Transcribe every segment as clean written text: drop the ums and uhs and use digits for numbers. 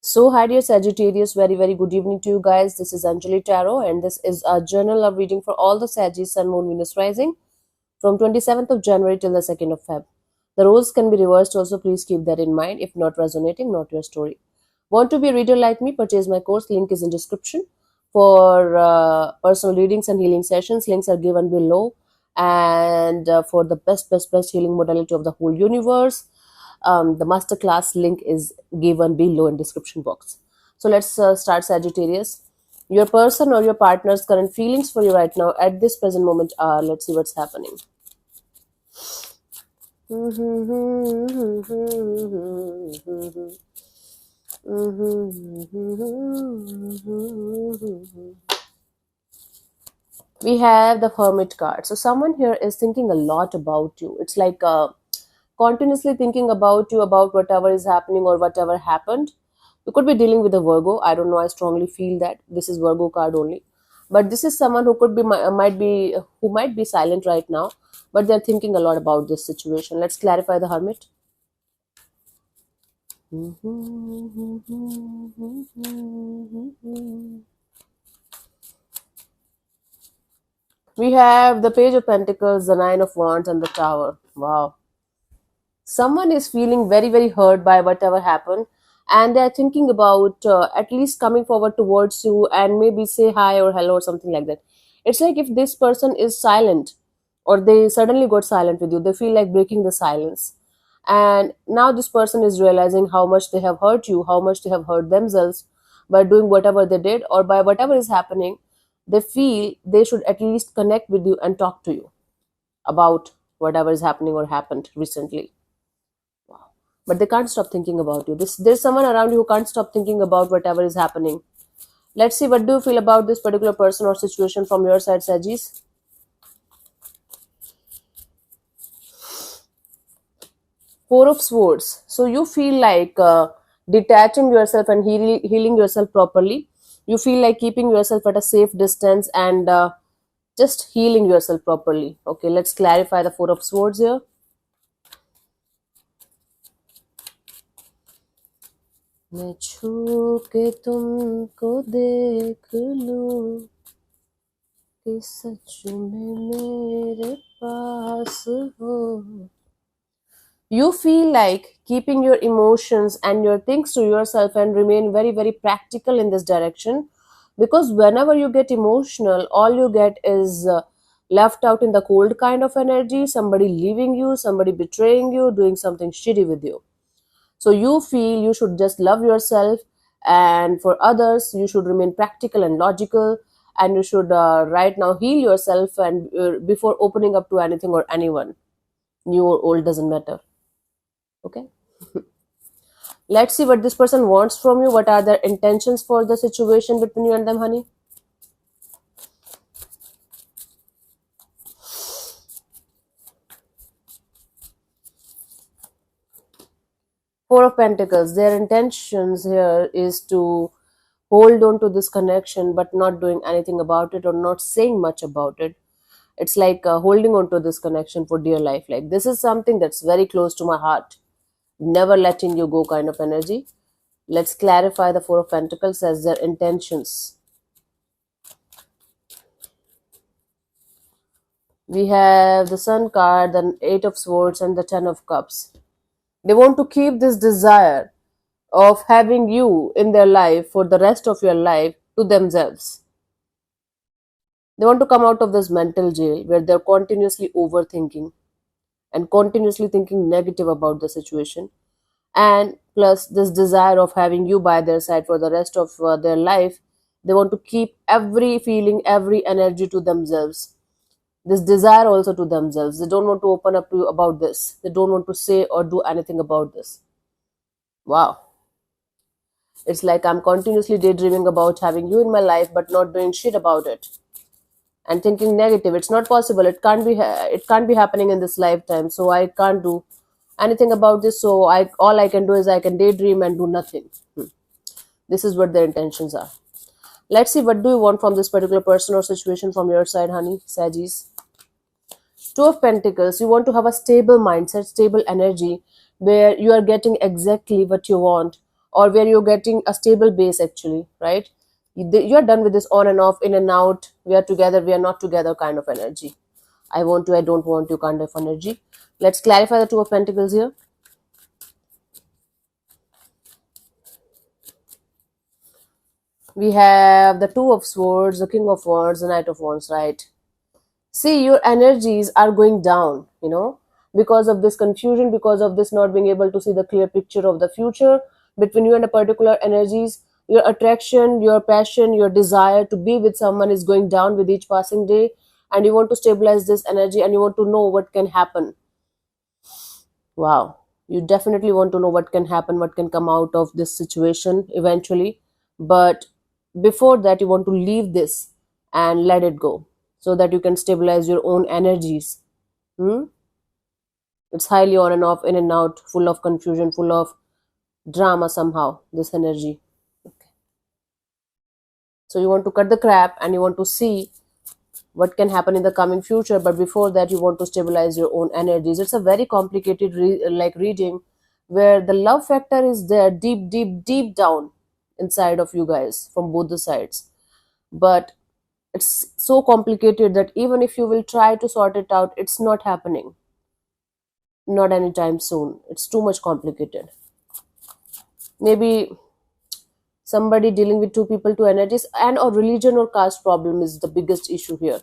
So, hi dear Sagittarius, very good evening to you guys. This is Anjali Tarot, and this is a journal of reading for all the Sagittarius, Sun, Moon, Venus rising from 27th of January till the 2nd of Feb. The roles can be reversed also, please keep that in mind. If not resonating, not your story. Want to be a reader like me? Purchase my course, link is in description. For personal readings and healing sessions, links are given below. And for the best healing modality of the whole universe, the masterclass link is given below in description box. So let's start, Sagittarius. Your person or your partner's current feelings for you right now at this present moment are, let's see what's happening. We have the Hermit card. So someone here is thinking a lot about you. It's like continuously thinking about you, about whatever is happening or whatever happened. You could be dealing with a Virgo. I don't know. I strongly feel that this is Virgo card only. But this is someone who could be might be silent right now, but they're thinking a lot about this situation. Let's clarify the Hermit. We have the Page of Pentacles, the Nine of Wands, and the Tower. Wow. Someone is feeling very hurt by whatever happened, and they're thinking about at least coming forward towards you and maybe say hi or hello or something like that. It's like if this person is silent or they suddenly got silent with you, they feel like breaking the silence. And now this person is realizing how much they have hurt you, how much they have hurt themselves by doing whatever they did or by whatever is happening. They feel they should at least connect with you and talk to you about whatever is happening or happened recently. But they can't stop thinking about you. There's someone around you who can't stop thinking about whatever is happening. Let's see, what do you feel about this particular person or situation from your side, Sagis? Four of Swords. So you feel like detaching yourself and healing yourself properly. You feel like keeping yourself at a safe distance and just healing yourself properly. Okay, let's clarify the Four of Swords here. मैं छू के तुमको देख लूं कि सच में मेरे पास हो. You feel like keeping your emotions and your things to yourself and remain very practical in this direction, because whenever you get emotional, all you get is left out in the cold kind of energy, somebody leaving you, somebody betraying you, doing something shitty with you. So you feel you should just love yourself, and for others, you should remain practical and logical, and you should right now heal yourself and before opening up to anything or anyone, new or old, doesn't matter. Okay. Let's see what this person wants from you. What are their intentions for the situation between you and them, honey? Four of Pentacles. Their intentions here is to hold on to this connection but not doing anything about it or not saying much about it. It's like holding on to this connection for dear life. Like, this is something that's very close to my heart. Never letting you go kind of energy. Let's clarify the Four of Pentacles as their intentions. We have the Sun card, the Eight of Swords, and the Ten of Cups. They want to keep this desire of having you in their life for the rest of your life to themselves. They want to come out of this mental jail where they're continuously overthinking and continuously thinking negative about the situation, and plus this desire of having you by their side for the rest of their life. They want to keep every feeling, every energy to themselves, this desire also to themselves. They don't want to open up to you about this. They don't want to say or do anything about this. Wow. It's like I'm continuously daydreaming about having you in my life but not doing shit about it and thinking negative. It's not possible. It can't be happening in this lifetime, so I can't do anything about this. So all I can do is I can daydream and do nothing. This is what their intentions are. Let's see, what do you want from this particular person or situation from your side, honey, Sagis? Two of Pentacles. You want to have a stable mindset, stable energy, where you are getting exactly what you want or where you're getting a stable base actually, right? You're done with this on and off, in and out, we are together, we are not together kind of energy. I want to, I don't want to kind of energy. Let's clarify the Two of Pentacles here. We have the Two of Swords, the King of Wands, the Knight of Wands, right? See, your energies are going down, because of this confusion, because of this not being able to see the clear picture of the future between you and a particular energies. Your attraction, your passion, your desire to be with someone is going down with each passing day, and you want to stabilize this energy and you want to know what can happen. Wow. You definitely want to know what can happen, what can come out of this situation eventually. But before that, you want to leave this and let it go so that you can stabilize your own energies. Hmm? It's highly on and off, in and out, full of confusion, full of drama somehow, this energy. Okay. So you want to cut the crap and you want to see what can happen in the coming future, but before that you want to stabilize your own energies. It's a very complicated reading, where the love factor is there deep, deep, deep down inside of you guys from both the sides, but it's so complicated that even if you will try to sort it out, it's not happening, not anytime soon. It's too much complicated. Maybe somebody dealing with two people, two energies, and or religion or caste problem is the biggest issue here.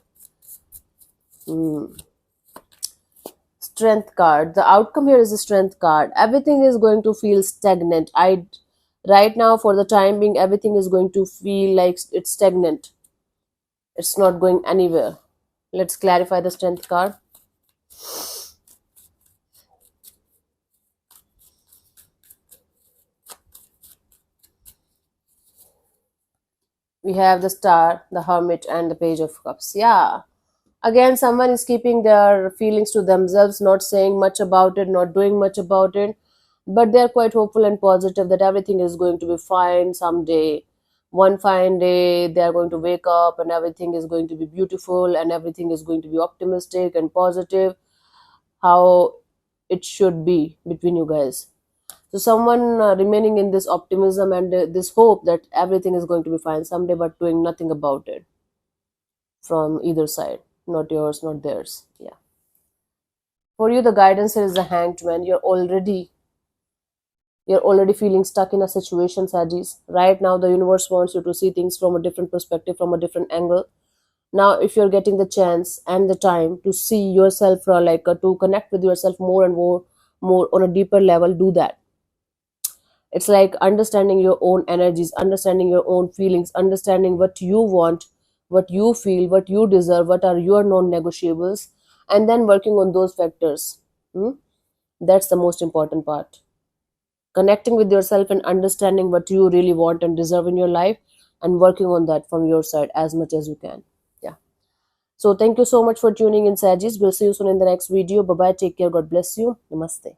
Strength card. The outcome here is the Strength card. Everything is going to feel stagnant. I Right now, for the time being, everything is going to feel like it's stagnant. It's not going anywhere. Let's clarify the Strength card. We have the Star, the Hermit, and the Page of Cups. Yeah. Again, someone is keeping their feelings to themselves, not saying much about it, not doing much about it, but they're quite hopeful and positive that everything is going to be fine someday. One fine day, they're going to wake up and everything is going to be beautiful and everything is going to be optimistic and positive, how it should be between you guys. So someone remaining in this optimism and this hope that everything is going to be fine someday, but doing nothing about it from either side. Not yours, not theirs. Yeah. For you, the guidance here is the Hanged Man. You're already feeling stuck in a situation, Sagis. Right now, the universe wants you to see things from a different perspective, from a different angle. Now, if you're getting the chance and the time to see yourself, to connect with yourself more and more on a deeper level, do that. It's like understanding your own energies, understanding your own feelings, understanding what you want, what you feel, what you deserve, what are your non-negotiables, and then working on those factors. Hmm? That's the most important part. Connecting with yourself and understanding what you really want and deserve in your life, and working on that from your side as much as you can. Yeah. So thank you so much for tuning in, Sagis. We'll see you soon in the next video. Bye bye. Take care. God bless you. Namaste.